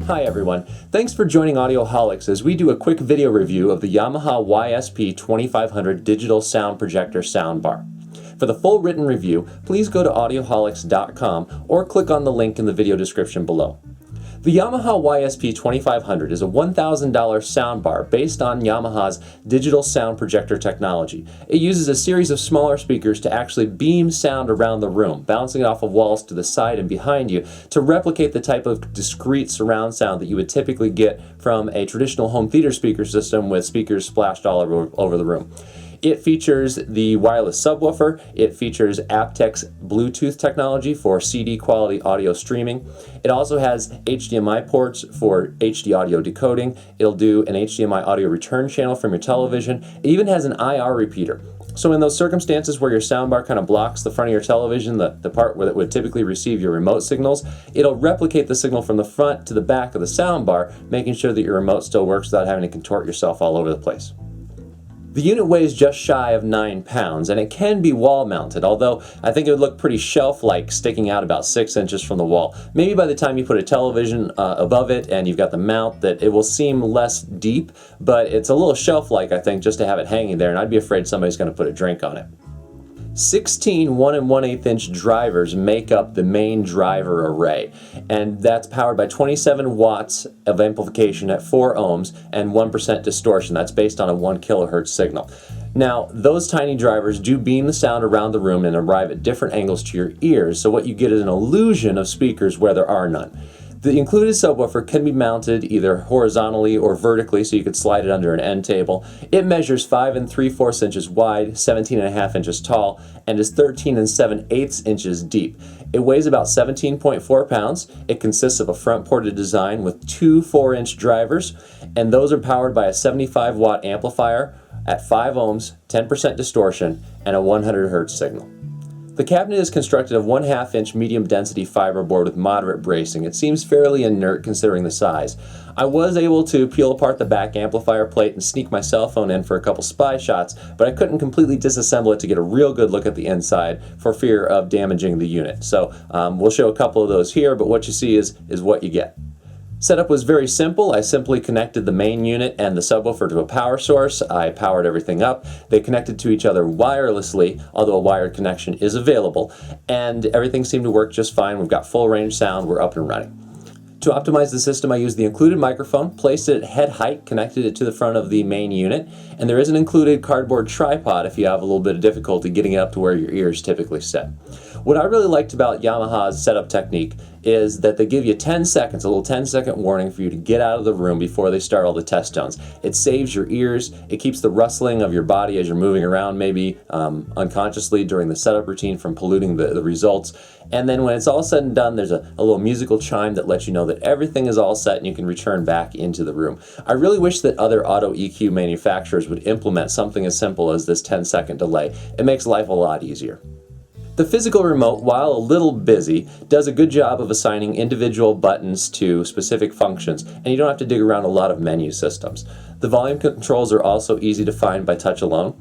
Hi everyone, thanks for joining Audioholics as we do a quick video review of the Yamaha YSP-2500 Digital Sound Projector Soundbar. For the full written review, please go to audioholics.com or click on the link in the video description below. The Yamaha YSP-2500 is a $1,000 soundbar based on Yamaha's Digital Sound Projector technology. It uses a series of smaller speakers to actually beam sound around the room, bouncing it off of walls to the side and behind you to replicate the type of discrete surround sound that you would typically get from a traditional home theater speaker system with speakers splashed all over the room. It features the wireless subwoofer, it features aptX Bluetooth technology for CD quality audio streaming. It also has HDMI ports for HD audio decoding. It'll do an HDMI audio return channel from your television. It even has an IR repeater. So in those circumstances where your soundbar kind of blocks the front of your television, the part where it would typically receive your remote signals, it'll replicate the signal from the front to the back of the soundbar, making sure that your remote still works without having to contort yourself all over the place. The unit weighs just shy of 9 pounds, and it can be wall mounted, although I think it would look pretty shelf-like sticking out about 6 inches from the wall. Maybe by the time you put a television above it and you've got the mount, that it will seem less deep, but it's a little shelf-like, I think, just to have it hanging there, and I'd be afraid somebody's going to put a drink on it. 16 1 1/8 inch drivers make up the main driver array, and that's powered by 27 watts of amplification at 4 ohms and 1% distortion. That's based on a 1 kilohertz signal. Now, those tiny drivers do beam the sound around the room and arrive at different angles to your ears, so what you get is an illusion of speakers where there are none. The included subwoofer can be mounted either horizontally or vertically, so you could slide it under an end table. It measures 5 3/4 inches wide, 17.5 inches tall, and is 13 7/8 inches deep. It weighs about 17.4 pounds. It consists of a front-ported design with 2 4-inch drivers, and those are powered by a 75-watt amplifier at 5 ohms, 10% distortion, and a 100 hertz signal. The cabinet is constructed of 1/2 inch medium density fiberboard with moderate bracing. It seems fairly inert considering the size. I was able to peel apart the back amplifier plate and sneak my cell phone in for a couple spy shots, but I couldn't completely disassemble it to get a real good look at the inside for fear of damaging the unit. So we'll show a couple of those here, but what you see is what you get. Setup was very simple. I simply connected the main unit and the subwoofer to a power source. I powered everything up. They connected to each other wirelessly, although a wired connection is available, and everything seemed to work just fine. We've got full range sound. We're up and running. To optimize the system, I used the included microphone, placed it at head height, connected it to the front of the main unit, and there is an included cardboard tripod if you have a little bit of difficulty getting it up to where your ears typically sit. What I really liked about Yamaha's setup technique is that they give you 10 seconds, a little 10-second warning for you to get out of the room before they start all the test tones. It saves your ears, it keeps the rustling of your body as you're moving around, maybe unconsciously during the setup routine from polluting the results. And then when it's all said and done, there's a little musical chime that lets you know that everything is all set and you can return back into the room. I really wish that other auto EQ manufacturers would implement something as simple as this 10-second delay. It makes life a lot easier. The physical remote, while a little busy, does a good job of assigning individual buttons to specific functions, and you don't have to dig around a lot of menu systems. The volume controls are also easy to find by touch alone.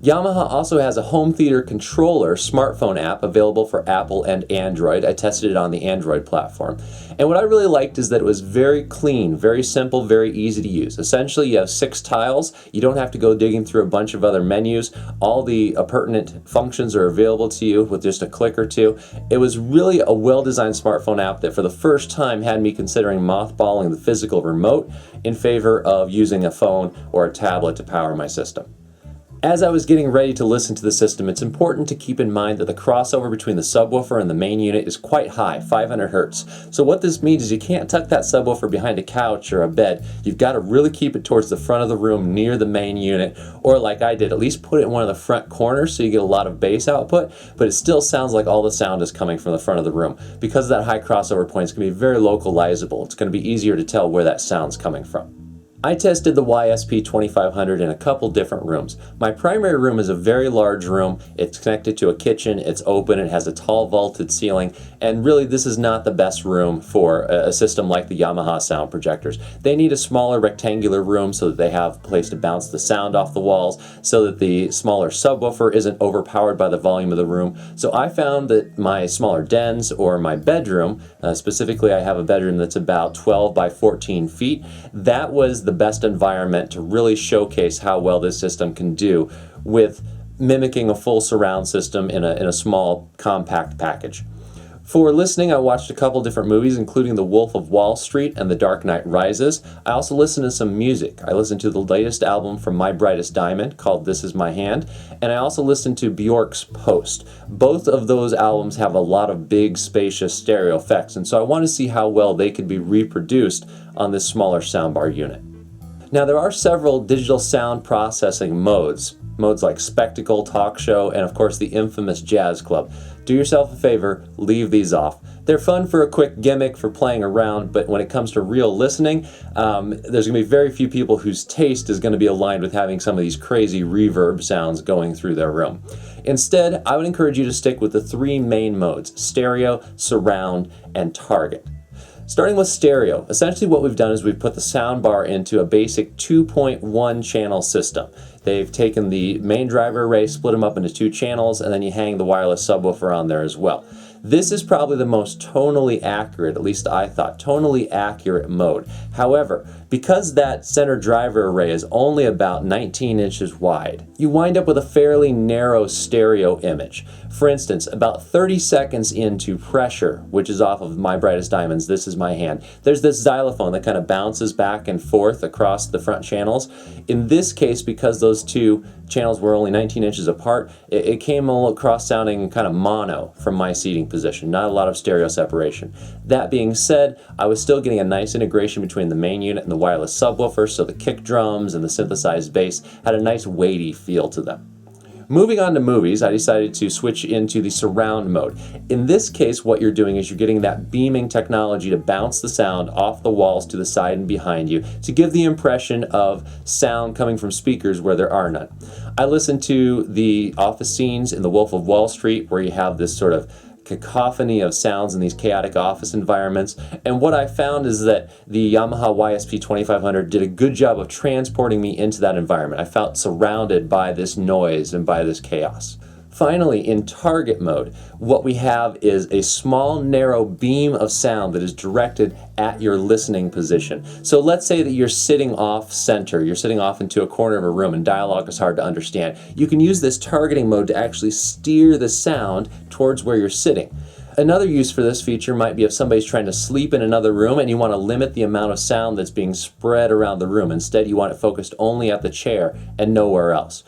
Yamaha also has a home theater controller smartphone app available for Apple and Android. I tested it on the Android platform. And what I really liked is that it was very clean, very simple, very easy to use. Essentially, you have 6 tiles. You don't have to go digging through a bunch of other menus. All the pertinent functions are available to you with just a click or two. It was really a well-designed smartphone app that for the first time had me considering mothballing the physical remote in favor of using a phone or a tablet to power my system. As I was getting ready to listen to the system, it's important to keep in mind that the crossover between the subwoofer and the main unit is quite high, 500 hertz. So what this means is you can't tuck that subwoofer behind a couch or a bed. You've got to really keep it towards the front of the room near the main unit, or like I did, at least put it in one of the front corners so you get a lot of bass output, but it still sounds like all the sound is coming from the front of the room. Because of that high crossover point, it's going to be very localizable. It's going to be easier to tell where that sound's coming from. I tested the YSP-2500 in a couple different rooms. My primary room is a very large room. It's connected to a kitchen, it's open, it has a tall vaulted ceiling, and really this is not the best room for a system like the Yamaha sound projectors. They need a smaller rectangular room so that they have a place to bounce the sound off the walls, so that the smaller subwoofer isn't overpowered by the volume of the room. So I found that my smaller dens or my bedroom, specifically I have a bedroom that's about 12 by 14 feet, that was the best environment to really showcase how well this system can do with mimicking a full surround system in a small compact package. For listening, I watched a couple different movies, including The Wolf of Wall Street and The Dark Knight Rises. I also listened to some music. I listened to the latest album from My Brightest Diamond called This Is My Hand, and I also listened to Bjork's Post. Both of those albums have a lot of big, spacious stereo effects, and so I want to see how well they could be reproduced on this smaller soundbar unit. Now, there are several digital sound processing modes like Spectacle, Talk Show, and of course the infamous Jazz Club. Do yourself a favor, leave these off. They're fun for a quick gimmick for playing around, but when it comes to real listening, there's going to be very few people whose taste is going to be aligned with having some of these crazy reverb sounds going through their room. Instead, I would encourage you to stick with the three main modes: stereo, surround, and target. Starting with stereo, essentially what we've done is we've put the soundbar into a basic 2.1 channel system. They've taken the main driver array, split them up into two channels, and then you hang the wireless subwoofer on there as well. This is probably the most tonally accurate, at least I thought, tonally accurate mode. However, because that center driver array is only about 19 inches wide, you wind up with a fairly narrow stereo image. For instance, about 30 seconds into Pressure, which is off of My Brightest Diamonds, This Is My Hand, there's this xylophone that kind of bounces back and forth across the front channels. In this case, because those two channels were only 19 inches apart, it came all across sounding kind of mono from my seating position, not a lot of stereo separation. That being said, I was still getting a nice integration between the main unit and the wireless subwoofer, so the kick drums and the synthesized bass had a nice weighty feel to them. Moving on to movies, I decided to switch into the surround mode. In this case, what you're doing is you're getting that beaming technology to bounce the sound off the walls to the side and behind you to give the impression of sound coming from speakers where there are none. I listened to the office scenes in The Wolf of Wall Street, where you have this sort of cacophony of sounds in these chaotic office environments, and what I found is that the Yamaha YSP-2500 did a good job of transporting me into that environment. I felt surrounded by this noise and by this chaos. Finally, in target mode, what we have is a small, narrow beam of sound that is directed at your listening position. So let's say that you're sitting off center, you're sitting off into a corner of a room and dialogue is hard to understand. You can use this targeting mode to actually steer the sound towards where you're sitting. Another use for this feature might be if somebody's trying to sleep in another room and you want to limit the amount of sound that's being spread around the room. Instead, you want it focused only at the chair and nowhere else.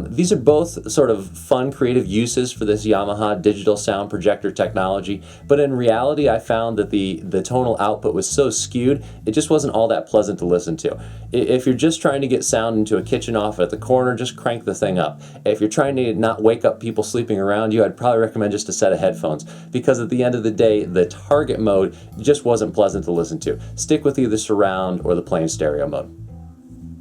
These are both sort of fun, creative uses for this Yamaha digital sound projector technology, but in reality, I found that the tonal output was so skewed, it just wasn't all that pleasant to listen to. If you're just trying to get sound into a kitchen off at the corner, just crank the thing up. If you're trying to not wake up people sleeping around you, I'd probably recommend just a set of headphones, because at the end of the day, the target mode just wasn't pleasant to listen to. Stick with either surround or the plain stereo mode.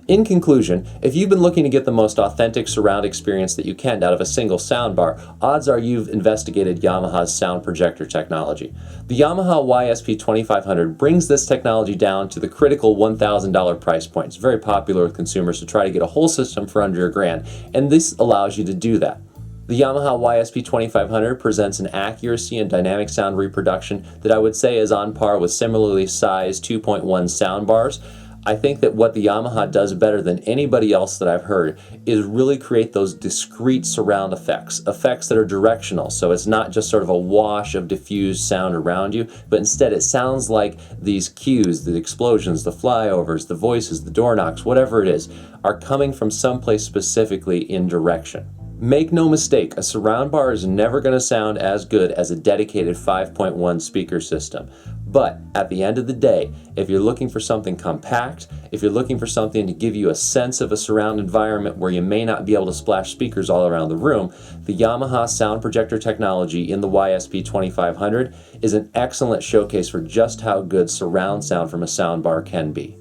In conclusion, if you've been looking to get the most authentic surround experience that you can out of a single soundbar, odds are you've investigated Yamaha's sound projector technology. The Yamaha YSP-2500 brings this technology down to the critical $1,000 price point. It's very popular with consumers to try to get a whole system for under $1,000, and this allows you to do that. The Yamaha YSP-2500 presents an accuracy and dynamic sound reproduction that I would say is on par with similarly sized 2.1 soundbars. I think that what the Yamaha does better than anybody else that I've heard is really create those discrete surround effects that are directional, so it's not just sort of a wash of diffused sound around you, but instead it sounds like these cues, the explosions, the flyovers, the voices, the door knocks, whatever it is, are coming from someplace specifically in direction. Make no mistake, a surround bar is never going to sound as good as a dedicated 5.1 speaker system. But at the end of the day, if you're looking for something compact, if you're looking for something to give you a sense of a surround environment where you may not be able to splash speakers all around the room, the Yamaha sound projector technology in the YSP-2500 is an excellent showcase for just how good surround sound from a soundbar can be.